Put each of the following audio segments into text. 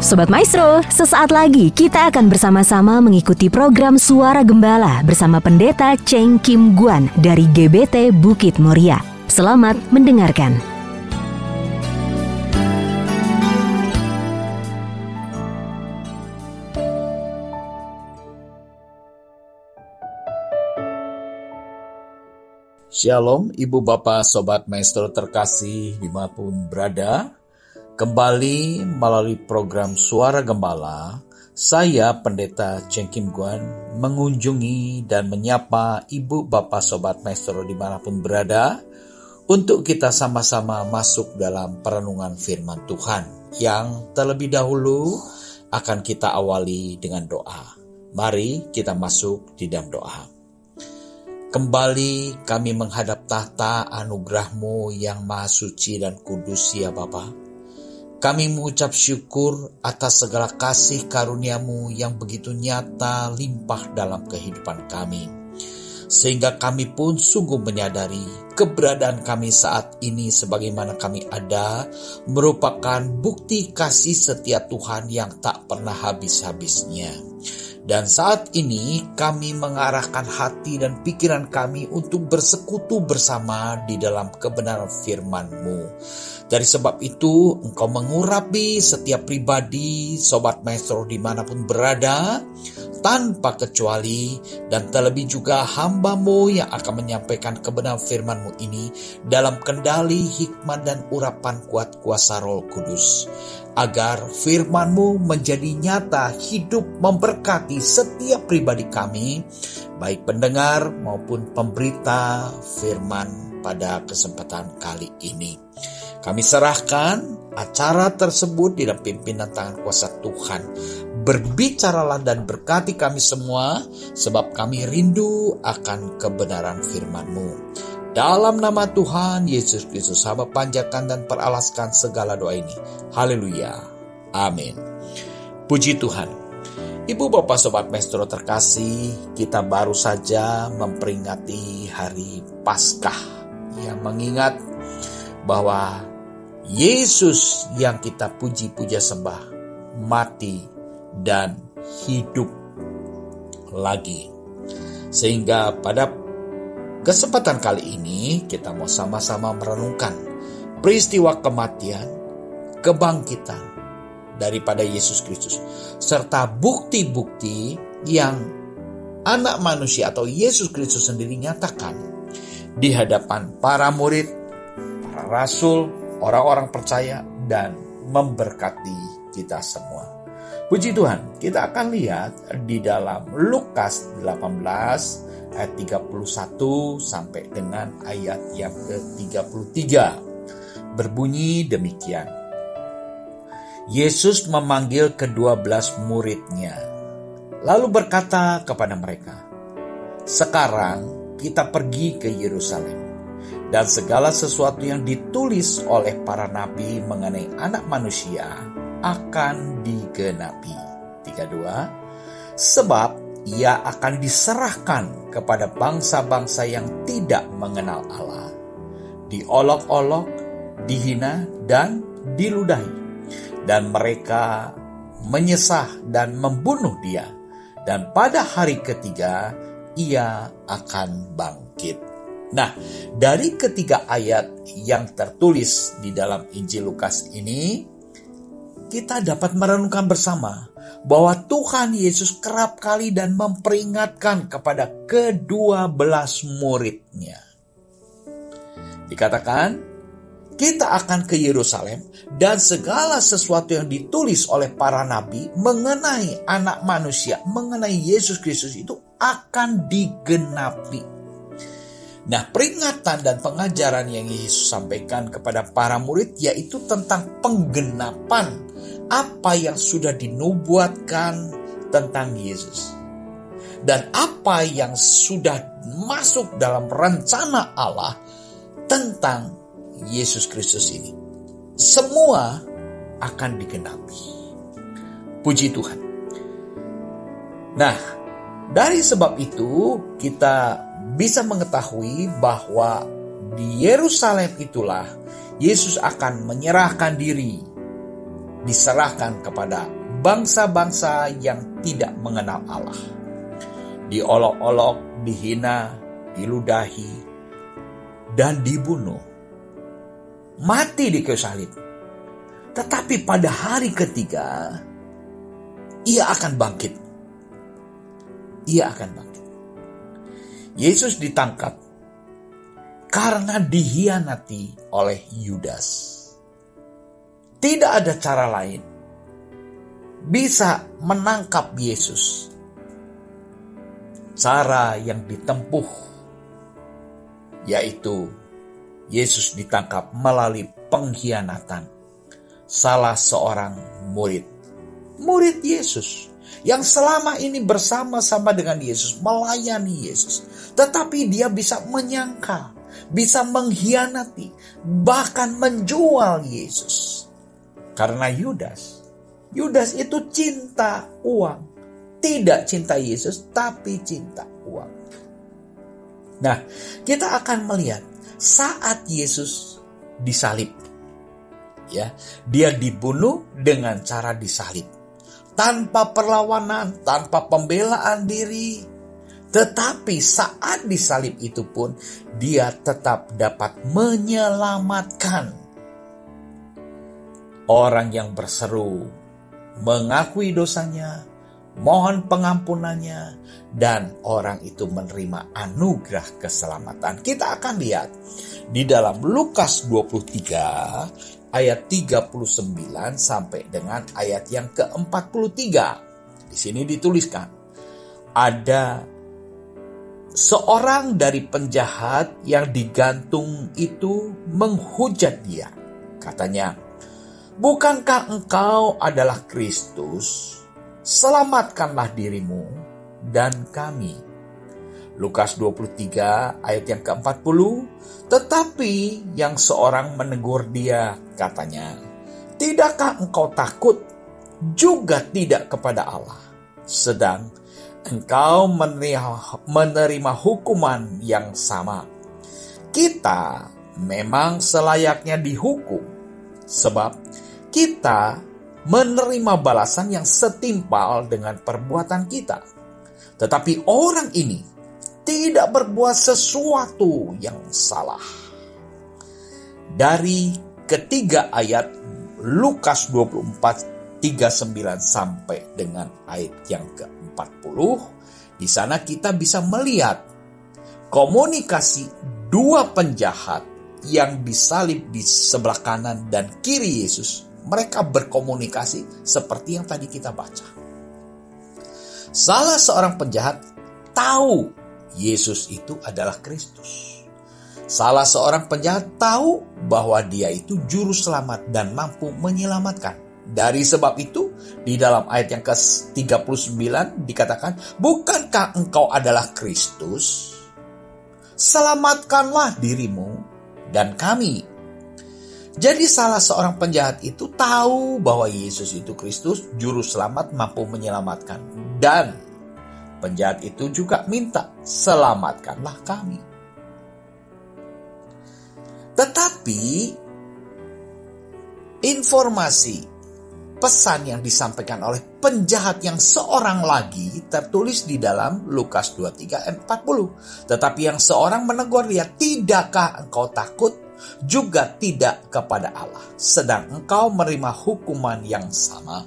Sobat Maestro, sesaat lagi kita akan bersama-sama mengikuti program Suara Gembala bersama Pendeta Cheng Kim Guan dari GBT Bukit Moria. Selamat mendengarkan. Shalom, Ibu Bapak, Sobat Maestro terkasih dimanapun berada. Kembali melalui program Suara Gembala, saya Pendeta Cheng Kim Guan mengunjungi dan menyapa Ibu Bapak Sobat Maestro dimanapun berada untuk kita sama-sama masuk dalam perenungan firman Tuhan yang terlebih dahulu akan kita awali dengan doa. Mari kita masuk di dalam doa. Kembali kami menghadap tahta anugerah-Mu yang maha suci dan kudus ya Bapa. Kami mengucap syukur atas segala kasih karunia-Mu yang begitu nyata limpah dalam kehidupan kami. Sehingga kami pun sungguh menyadari keberadaan kami saat ini sebagaimana kami ada merupakan bukti kasih setia Tuhan yang tak pernah habis-habisnya. Dan saat ini kami mengarahkan hati dan pikiran kami untuk bersekutu bersama di dalam kebenaran firman-Mu. Dari sebab itu, Engkau mengurapi setiap pribadi, Sobat Maestro dimanapun berada, tanpa kecuali, dan terlebih juga hamba-Mu yang akan menyampaikan kebenaran firman-Mu ini dalam kendali hikmat dan urapan kuat kuasa Roh Kudus. Agar firman-Mu menjadi nyata, hidup, memberkati setiap pribadi kami, baik pendengar maupun pemberita firman pada kesempatan kali ini. Kami serahkan acara tersebut di dalam pimpinan tangan kuasa Tuhan. Berbicaralah dan berkati kami semua, sebab kami rindu akan kebenaran firman-Mu. Dalam nama Tuhan Yesus Kristus, hamba panjatkan dan peralaskan segala doa ini. Haleluya. Amin. Puji Tuhan. Ibu Bapak Sobat Maestro terkasih, kita baru saja memperingati hari Paskah. Yang mengingat bahwa Yesus yang kita puji-puja sembah mati dan hidup lagi. Sehingga pada kesempatan kali ini kita mau sama-sama merenungkan peristiwa kematian, kebangkitan daripada Yesus Kristus, serta bukti-bukti yang anak manusia atau Yesus Kristus sendiri nyatakan di hadapan para murid, para rasul, orang-orang percaya, dan memberkati kita semua. Puji Tuhan, kita akan lihat di dalam Lukas 18 ayat 31 sampai dengan ayat yang ke-33. Berbunyi demikian. Yesus memanggil ke-12 muridnya, lalu berkata kepada mereka, "Sekarang kita pergi ke Yerusalem, dan segala sesuatu yang ditulis oleh para nabi mengenai anak manusia akan digenapi." 32. Sebab ia akan diserahkan kepada bangsa-bangsa yang tidak mengenal Allah, diolok-olok, dihina, dan diludahi. Dan mereka menyesah dan membunuh dia. Dan pada hari ketiga ia akan bangkit. Nah, dari ketiga ayat yang tertulis di dalam Injil Lukas ini, kita dapat merenungkan bersama bahwa Tuhan Yesus kerap kali dan memperingatkan kepada ke-12 muridnya. Dikatakan, kita akan ke Yerusalem dan segala sesuatu yang ditulis oleh para nabi mengenai anak manusia, mengenai Yesus Kristus itu akan digenapi. Nah, peringatan dan pengajaran yang Yesus sampaikan kepada para murid yaitu tentang penggenapan apa yang sudah dinubuatkan tentang Yesus. Dan apa yang sudah masuk dalam rencana Allah tentang Yesus Kristus ini. Semua akan digenapi. Puji Tuhan. Nah, dari sebab itu kita bisa mengetahui bahwa di Yerusalem itulah Yesus akan menyerahkan diri, diserahkan kepada bangsa-bangsa yang tidak mengenal Allah. Diolok-olok, dihina, diludahi, dan dibunuh. Mati di kayu salib. Tetapi pada hari ketiga, ia akan bangkit. Ia akan bangkit. Yesus ditangkap karena dihianati oleh Yudas. Tidak ada cara lain bisa menangkap Yesus. Cara yang ditempuh yaitu Yesus ditangkap melalui pengkhianatan salah seorang murid Yesus yang selama ini bersama-sama dengan Yesus, melayani Yesus, tetapi dia bisa menyangkal, bisa mengkhianati, bahkan menjual Yesus. Karena Yudas itu cinta uang. Tidak cinta Yesus, tapi cinta uang. Nah, kita akan melihat saat Yesus disalib. Ya, dia dibunuh dengan cara disalib. Tanpa perlawanan, tanpa pembelaan diri. Tetapi saat disalib itu pun, dia tetap dapat menyelamatkan orang yang berseru, mengakui dosanya, mohon pengampunannya, dan orang itu menerima anugerah keselamatan. Kita akan lihat di dalam Lukas 23 ayat 39 sampai dengan ayat yang ke-43. Di sini dituliskan, ada seorang dari penjahat yang digantung itu menghujat dia. Katanya, "Bukankah engkau adalah Kristus? Selamatkanlah dirimu dan kami." Lukas 23 ayat yang ke-40. Tetapi yang seorang menegur dia, katanya, "Tidakkah engkau takut juga tidak kepada Allah, sedang engkau menerima hukuman yang sama? Kita memang selayaknya dihukum, sebab kita menerima balasan yang setimpal dengan perbuatan kita. Tetapi orang ini tidak berbuat sesuatu yang salah." Dari ketiga ayat Lukas 24, 39 sampai dengan ayat yang ke-40, di sana kita bisa melihat komunikasi dua penjahat yang disalib di sebelah kanan dan kiri Yesus. Mereka berkomunikasi seperti yang tadi kita baca. Salah seorang penjahat tahu Yesus itu adalah Kristus. Salah seorang penjahat tahu bahwa dia itu juru selamat dan mampu menyelamatkan. Dari sebab itu, di dalam ayat yang ke-39 dikatakan, "Bukankah engkau adalah Kristus? Selamatkanlah dirimu dan kami." Jadi salah seorang penjahat itu tahu bahwa Yesus itu Kristus, juru selamat, mampu menyelamatkan. Dan penjahat itu juga minta, "Selamatkanlah kami." Tetapi informasi, pesan yang disampaikan oleh penjahat yang seorang lagi tertulis di dalam Lukas 23 ayat 40. Tetapi yang seorang menegur dia, "Tidakkah engkau takut juga tidak kepada Allah, sedang engkau menerima hukuman yang sama?"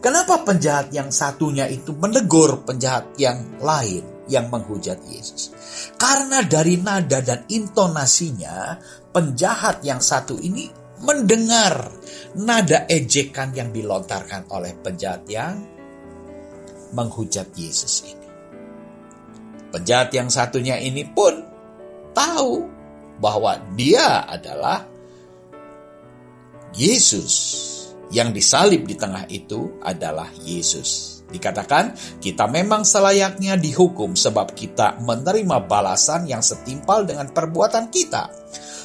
Kenapa penjahat yang satunya itu menegur penjahat yang lain yang menghujat Yesus? Karena dari nada dan intonasinya, penjahat yang satu ini mendengar nada ejekan yang dilontarkan oleh penjahat yang menghujat Yesus ini. Penjahat yang satunya ini pun tahu bahwa dia adalah Yesus. Yang disalib di tengah itu adalah Yesus. Dikatakan, "Kita memang selayaknya dihukum sebab kita menerima balasan yang setimpal dengan perbuatan kita."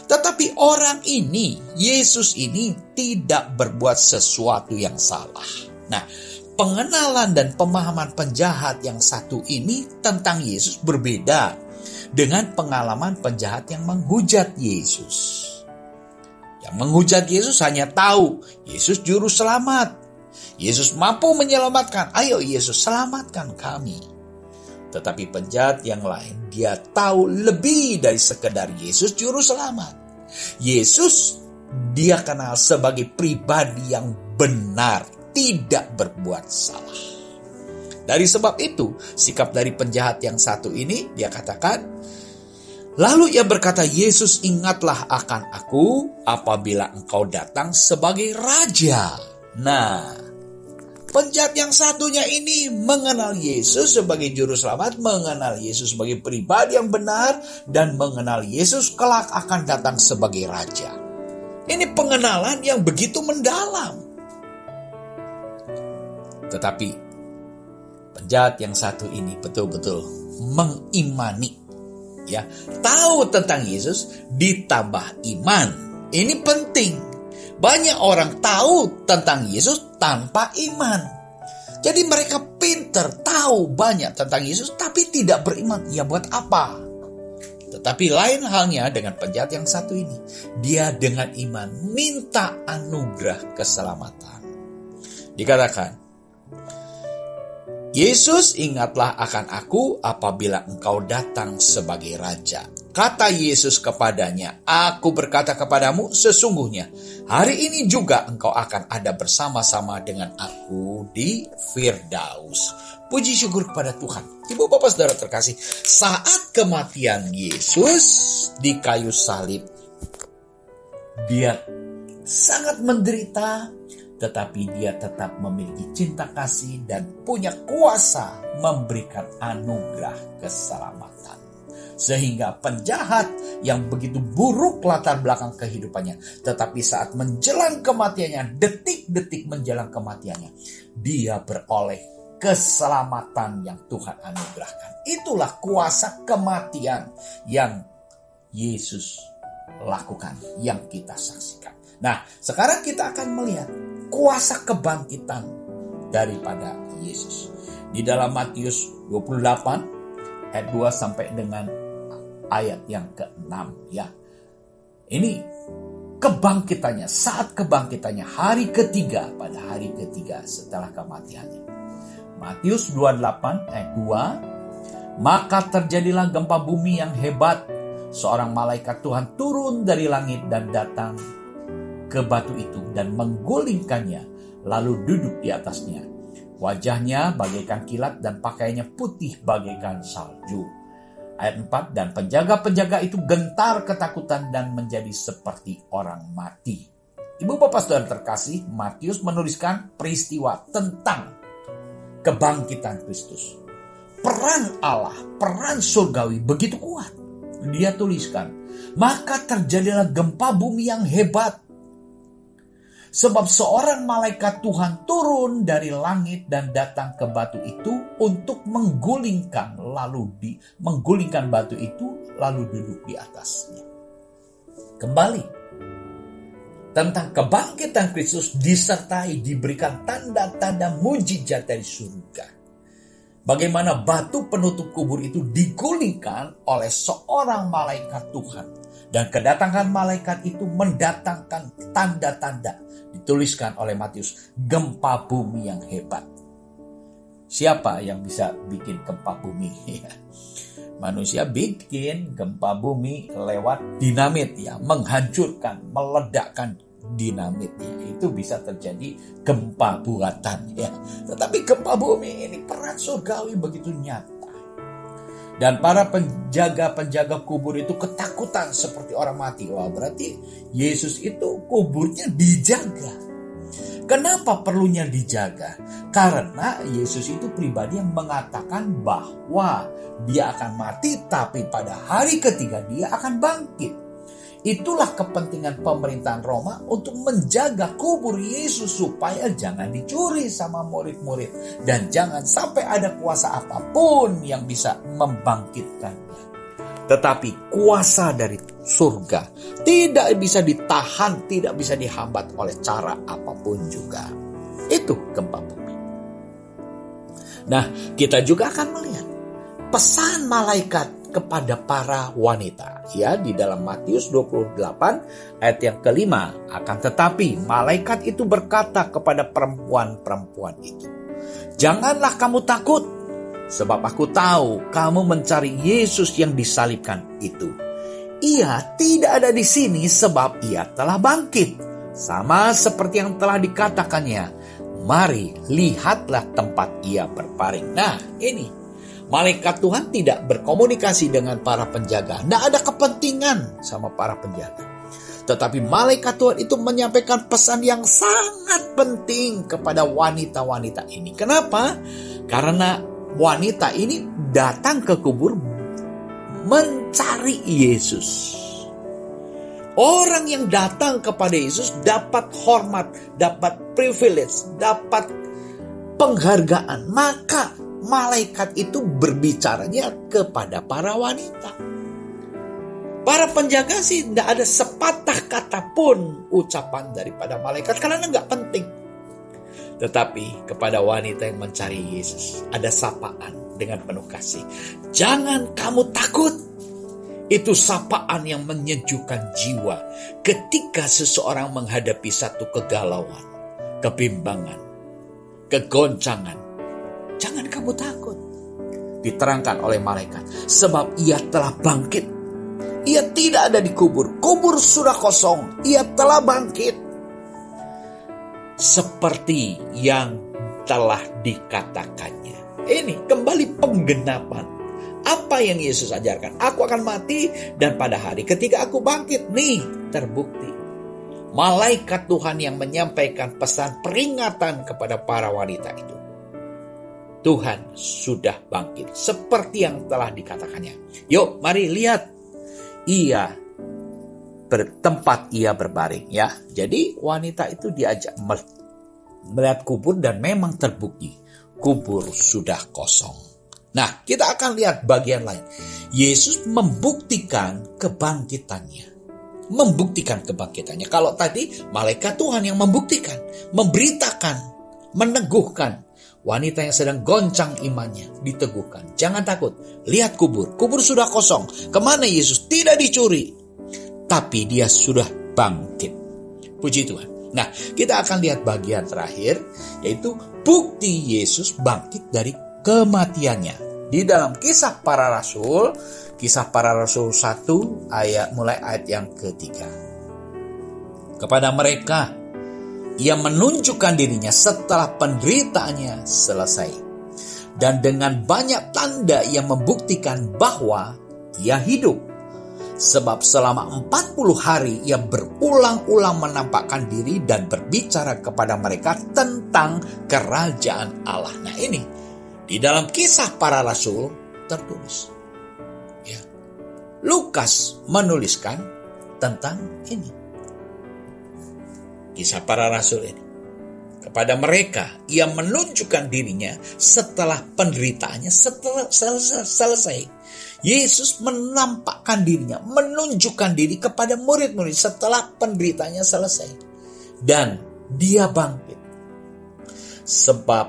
Tetapi orang ini, Yesus ini tidak berbuat sesuatu yang salah. Nah, pengenalan dan pemahaman penjahat yang satu ini tentang Yesus berbeda dengan pengalaman penjahat yang menghujat Yesus. Yang menghujat Yesus hanya tahu Yesus juru selamat. Yesus mampu menyelamatkan. Ayo Yesus, selamatkan kami. Tetapi penjahat yang lain, dia tahu lebih dari sekedar Yesus juru selamat. Yesus dia kenal sebagai pribadi yang benar, tidak berbuat salah. Dari sebab itu, sikap dari penjahat yang satu ini, dia katakan, lalu ia berkata, Yesus, ingatlah akan aku apabila engkau datang sebagai raja. Nah, penjahat yang satunya ini mengenal Yesus sebagai juru selamat, mengenal Yesus sebagai pribadi yang benar, dan mengenal Yesus kelak akan datang sebagai raja. Ini pengenalan yang begitu mendalam. Tetapi penjahat yang satu ini betul-betul mengimani, ya, tahu tentang Yesus ditambah iman. Ini penting. Banyak orang tahu tentang Yesus tanpa iman. Jadi mereka pinter, tahu banyak tentang Yesus tapi tidak beriman. Ya buat apa? Tetapi lain halnya dengan penjahat yang satu ini. Dia dengan iman minta anugerah keselamatan. Dikatakan, Yesus, ingatlah akan aku apabila engkau datang sebagai raja. Kata Yesus kepadanya, aku berkata kepadamu, sesungguhnya hari ini juga engkau akan ada bersama-sama dengan aku di Firdaus. Puji syukur kepada Tuhan. Ibu bapak saudara terkasih, saat kematian Yesus di kayu salib, dia sangat menderita, tetapi dia tetap memiliki cinta kasih dan punya kuasa memberikan anugerah keselamatan. Sehingga penjahat yang begitu buruk latar belakang kehidupannya, tetapi saat menjelang kematiannya, detik-detik menjelang kematiannya, dia beroleh keselamatan yang Tuhan anugerahkan. Itulah kuasa kematian yang Yesus lakukan, yang kita saksikan. Nah, sekarang kita akan melihat kuasa kebangkitan daripada Yesus. Di dalam Matius 28 ayat 2 sampai dengan ayat yang ke-6 ya. Ini kebangkitannya, saat kebangkitannya hari ketiga, pada hari ketiga setelah kematiannya. Matius 28 ayat 2, maka terjadilah gempa bumi yang hebat. Seorang malaikat Tuhan turun dari langit dan datang ke batu itu dan menggulingkannya, lalu duduk di atasnya. Wajahnya bagaikan kilat dan pakaiannya putih bagaikan salju. Ayat 4, dan penjaga-penjaga itu gentar ketakutan dan menjadi seperti orang mati. Ibu bapak saudara terkasih, Matius menuliskan peristiwa tentang kebangkitan Kristus. Peran Allah, peran surgawi begitu kuat. Dia tuliskan, maka terjadilah gempa bumi yang hebat. Sebab seorang malaikat Tuhan turun dari langit dan datang ke batu itu untuk menggulingkan batu itu lalu duduk di atasnya. Kembali tentang kebangkitan Kristus disertai diberikan tanda-tanda mujizat dari surga. Bagaimana batu penutup kubur itu digulingkan oleh seorang malaikat Tuhan. Dan kedatangan malaikat itu mendatangkan tanda-tanda. Dituliskan oleh Matius, gempa bumi yang hebat. Siapa yang bisa bikin gempa bumi? Manusia bikin gempa bumi lewat dinamit ya, menghancurkan, meledakkan dinamit ya. Itu bisa terjadi gempa buatan ya. Tetapi gempa bumi ini peran surgawi begitu nyata. Dan para penjaga-penjaga kubur itu ketakutan seperti orang mati. Wah, berarti Yesus itu kuburnya dijaga. Kenapa perlunya dijaga? Karena Yesus itu pribadi yang mengatakan bahwa dia akan mati, tapi pada hari ketiga dia akan bangkit. Itulah kepentingan pemerintahan Roma untuk menjaga kubur Yesus supaya jangan dicuri sama murid-murid. Dan jangan sampai ada kuasa apapun yang bisa membangkitkannya. Tetapi kuasa dari surga tidak bisa ditahan, tidak bisa dihambat oleh cara apapun juga. Itu gempa bumi. Nah, kita juga akan melihat pesan malaikat kepada para wanita. Ya, di dalam Matius 28 ayat yang kelima. Akan tetapi malaikat itu berkata kepada perempuan-perempuan itu, "Janganlah kamu takut, sebab aku tahu kamu mencari Yesus yang disalibkan itu. Ia tidak ada di sini sebab ia telah bangkit. Sama seperti yang telah dikatakannya. Mari, lihatlah tempat ia berbaring." Nah, ini malaikat Tuhan tidak berkomunikasi dengan para penjaga. Tidak ada kepentingan sama para penjaga. Tetapi malaikat Tuhan itu menyampaikan pesan yang sangat penting kepada wanita-wanita ini. Kenapa? Karena wanita ini datang ke kubur mencari Yesus. Orang yang datang kepada Yesus dapat hormat, dapat privilege, dapat penghargaan. Maka malaikat itu berbicaranya kepada para wanita. Para penjaga sih tidak ada sepatah kata pun ucapan daripada malaikat karena nggak penting. Tetapi kepada wanita yang mencari Yesus ada sapaan dengan penuh kasih. "Jangan kamu takut." Itu sapaan yang menyejukkan jiwa ketika seseorang menghadapi satu kegalauan, kebimbangan, kegoncangan. Jangan kamu takut. Diterangkan oleh malaikat, sebab ia telah bangkit. Ia tidak ada di kubur. Kubur sudah kosong. Ia telah bangkit. Seperti yang telah dikatakannya. Ini kembali penggenapan. Apa yang Yesus ajarkan? Aku akan mati dan pada hari ketika aku bangkit. Nih, terbukti. Malaikat Tuhan yang menyampaikan pesan peringatan kepada para wanita itu. Tuhan sudah bangkit seperti yang telah dikatakannya. Yuk, mari lihat. Ia bertempat ia berbaring, ya. Jadi wanita itu diajak melihat kubur dan memang terbukti kubur sudah kosong. Nah, kita akan lihat bagian lain. Yesus membuktikan kebangkitannya. Kalau tadi malaikat Tuhan yang membuktikan, memberitakan, meneguhkan. Wanita yang sedang goncang imannya diteguhkan. Jangan takut, lihat kubur. Kubur sudah kosong. Kemana Yesus? Tidak dicuri. Tapi dia sudah bangkit. Puji Tuhan. Nah, kita akan lihat bagian terakhir, yaitu bukti Yesus bangkit dari kematiannya. Di dalam Kisah Para Rasul 1 mulai ayat yang ketiga. Kepada mereka, ia menunjukkan dirinya setelah penderitaannya selesai. Dan dengan banyak tanda ia membuktikan bahwa ia hidup. Sebab selama 40 hari ia berulang-ulang menampakkan diri dan berbicara kepada mereka tentang kerajaan Allah. Nah, ini di dalam Kisah Para Rasul tertulis. Ya. Lukas menuliskan tentang ini. Kisah Para Rasul ini. Kepada mereka ia menunjukkan dirinya setelah penderitaannya selesai. Yesus menampakkan dirinya, menunjukkan diri kepada murid-murid setelah penderitaannya selesai. Dan dia bangkit. Sebab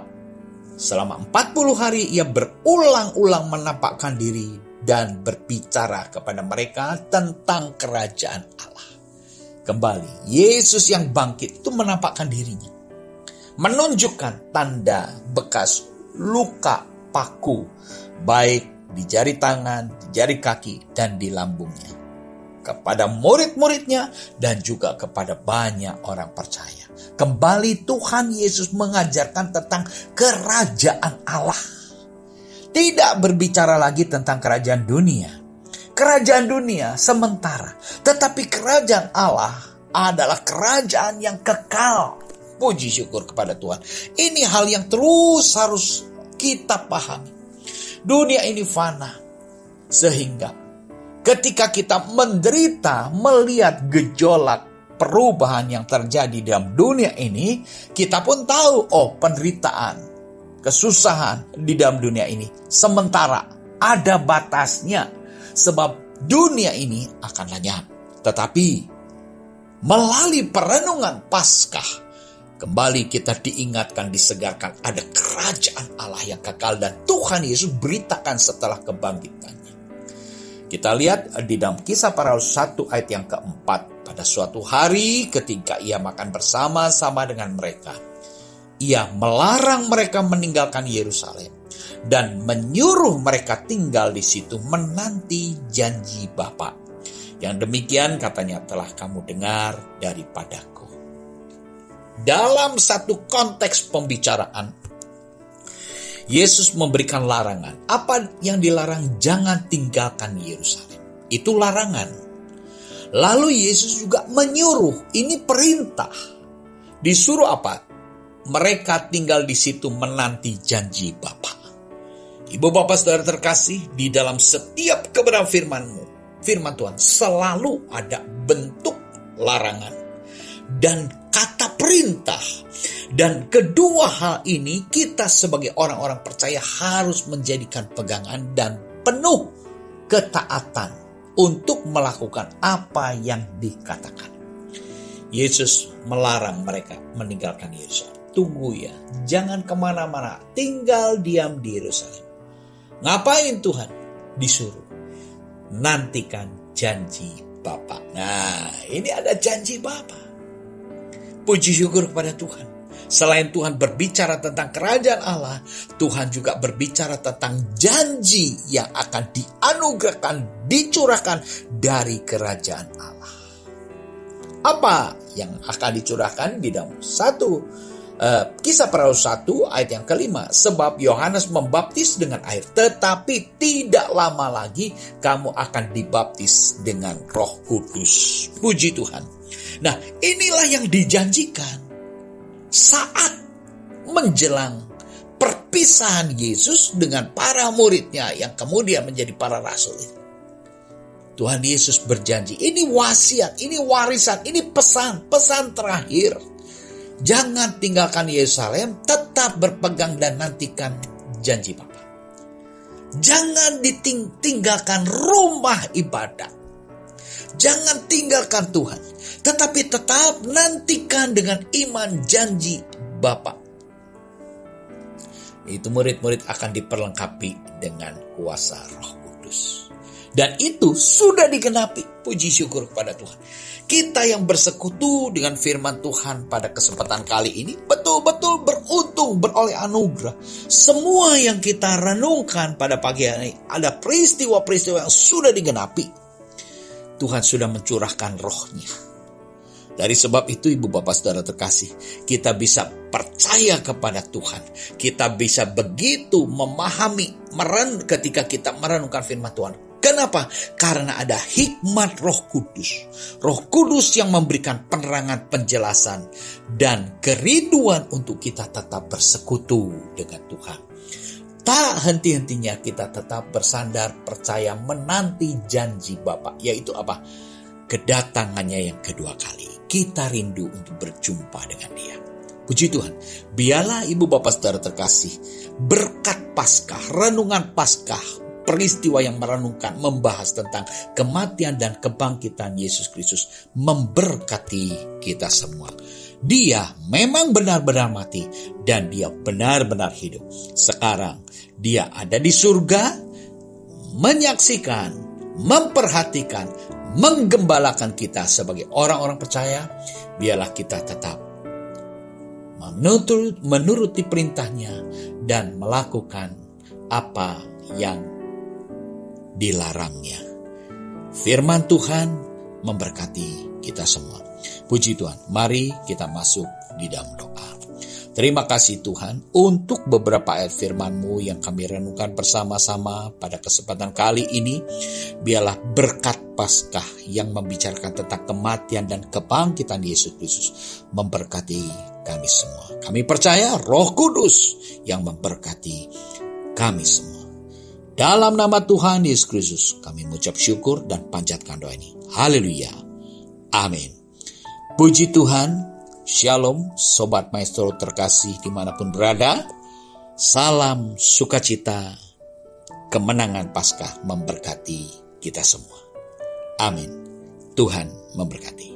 selama 40 hari ia berulang-ulang menampakkan diri dan berbicara kepada mereka tentang kerajaan Allah. Kembali, Yesus yang bangkit itu menampakkan dirinya. Menunjukkan tanda bekas luka paku, baik di jari tangan, di jari kaki, dan di lambungnya. Kepada murid-muridnya dan juga kepada banyak orang percaya. Kembali Tuhan Yesus mengajarkan tentang kerajaan Allah. Tidak berbicara lagi tentang kerajaan dunia. Kerajaan dunia sementara. Tetapi kerajaan Allah adalah kerajaan yang kekal. Puji syukur kepada Tuhan. Ini hal yang terus harus kita pahami. Dunia ini fana. Sehingga ketika kita menderita melihat gejolak perubahan yang terjadi dalam dunia ini, kita pun tahu, penderitaan, kesusahan di dalam dunia ini sementara, ada batasnya. Sebab dunia ini akan lenyap. Tetapi melalui perenungan Paskah, kembali kita diingatkan, disegarkan ada kerajaan Allah yang kekal dan Tuhan Yesus beritakan setelah kebangkitannya. Kita lihat di dalam Kisah Para Rasul 1 ayat yang keempat. Pada suatu hari ketika ia makan bersama-sama dengan mereka, ia melarang mereka meninggalkan Yerusalem dan menyuruh mereka tinggal di situ menanti janji Bapa. Yang demikian katanya telah kamu dengar daripadaku. Dalam satu konteks pembicaraan, Yesus memberikan larangan. Apa yang dilarang? Jangan tinggalkan Yerusalem. Itu larangan. Lalu Yesus juga menyuruh. Ini perintah. Disuruh apa? Mereka tinggal di situ menanti janji Bapa. Ibu bapak saudara terkasih, di dalam setiap kebenaran firman Tuhan selalu ada bentuk larangan dan kata perintah. Dan kedua hal ini kita sebagai orang-orang percaya harus menjadikan pegangan dan penuh ketaatan untuk melakukan apa yang dikatakan. Yesus melarang mereka meninggalkan Yerusalem. Tunggu ya, jangan kemana-mana, tinggal diam di Yerusalem. Ngapain Tuhan? Disuruh nantikan janji Bapa. Nah, ini ada janji Bapa. Puji syukur kepada Tuhan. Selain Tuhan berbicara tentang kerajaan Allah, Tuhan juga berbicara tentang janji yang akan dianugerahkan, dicurahkan dari kerajaan Allah. Apa yang akan dicurahkan di dalam Kisah Para Rasul 1 ayat yang kelima. Sebab Yohanes membaptis dengan air, tetapi tidak lama lagi kamu akan dibaptis dengan Roh Kudus. Puji Tuhan. Nah, inilah yang dijanjikan saat menjelang perpisahan Yesus dengan para muridnya yang kemudian menjadi para rasul itu. Tuhan Yesus berjanji, ini wasiat, ini warisan, ini pesan terakhir. Jangan tinggalkan Yerusalem, tetap berpegang dan nantikan janji Bapa. Jangan ditinggalkan rumah ibadat. Jangan tinggalkan Tuhan, tetapi tetap nantikan dengan iman janji Bapa. Itu murid-murid akan diperlengkapi dengan kuasa Roh Kudus. Dan itu sudah digenapi. Puji syukur kepada Tuhan. Kita yang bersekutu dengan firman Tuhan pada kesempatan kali ini betul-betul beruntung beroleh anugerah. Semua yang kita renungkan pada pagi hari ini ada peristiwa-peristiwa yang sudah digenapi. Tuhan sudah mencurahkan rohnya. Dari sebab itu ibu bapak saudara terkasih, kita bisa percaya kepada Tuhan. Kita bisa begitu memahami ketika kita merenungkan firman Tuhan. Kenapa? Karena ada hikmat Roh Kudus. Roh Kudus yang memberikan penerangan, penjelasan, dan kerinduan untuk kita tetap bersekutu dengan Tuhan. Tak henti-hentinya kita tetap bersandar, percaya, menanti janji Bapa. Yaitu apa? Kedatangannya yang kedua kali. Kita rindu untuk berjumpa dengan Dia. Puji Tuhan. Biarlah ibu bapak saudara terkasih, berkat Paskah, renungan Paskah, peristiwa yang merenungkan, membahas tentang kematian dan kebangkitan Yesus Kristus memberkati kita semua. Dia memang benar-benar mati dan Dia benar-benar hidup. Sekarang Dia ada di surga, menyaksikan, memperhatikan, menggembalakan kita sebagai orang-orang percaya. Biarlah kita tetap menuruti perintahnya dan melakukan apa yang dilarangnya. Firman Tuhan memberkati kita semua. Puji Tuhan. Mari kita masuk di dalam doa. Terima kasih Tuhan untuk beberapa ayat firman-Mu yang kami renungkan bersama-sama pada kesempatan kali ini. Biarlah berkat Paskah yang membicarakan tentang kematian dan kebangkitan Yesus Kristus memberkati kami semua. Kami percaya Roh Kudus yang memberkati kami semua. Dalam nama Tuhan Yesus Kristus, kami mengucap syukur dan panjatkan doa ini. Haleluya. Amin. Puji Tuhan. Shalom, Sobat Maestro terkasih dimanapun berada. Salam sukacita. Kemenangan Paskah memberkati kita semua. Amin. Tuhan memberkati.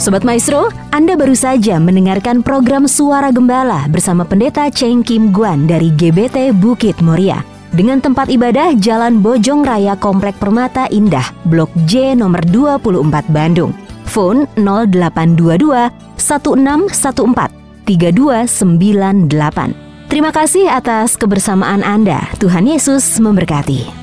Sobat Maestro, Anda baru saja mendengarkan program Suara Gembala bersama Pendeta Cheng Kim Guan dari GBT Bukit Moria. Dengan tempat ibadah Jalan Bojong Raya Komplek Permata Indah, Blok J nomor 24 Bandung. Phone 0822 1614 3298. Terima kasih atas kebersamaan Anda. Tuhan Yesus memberkati.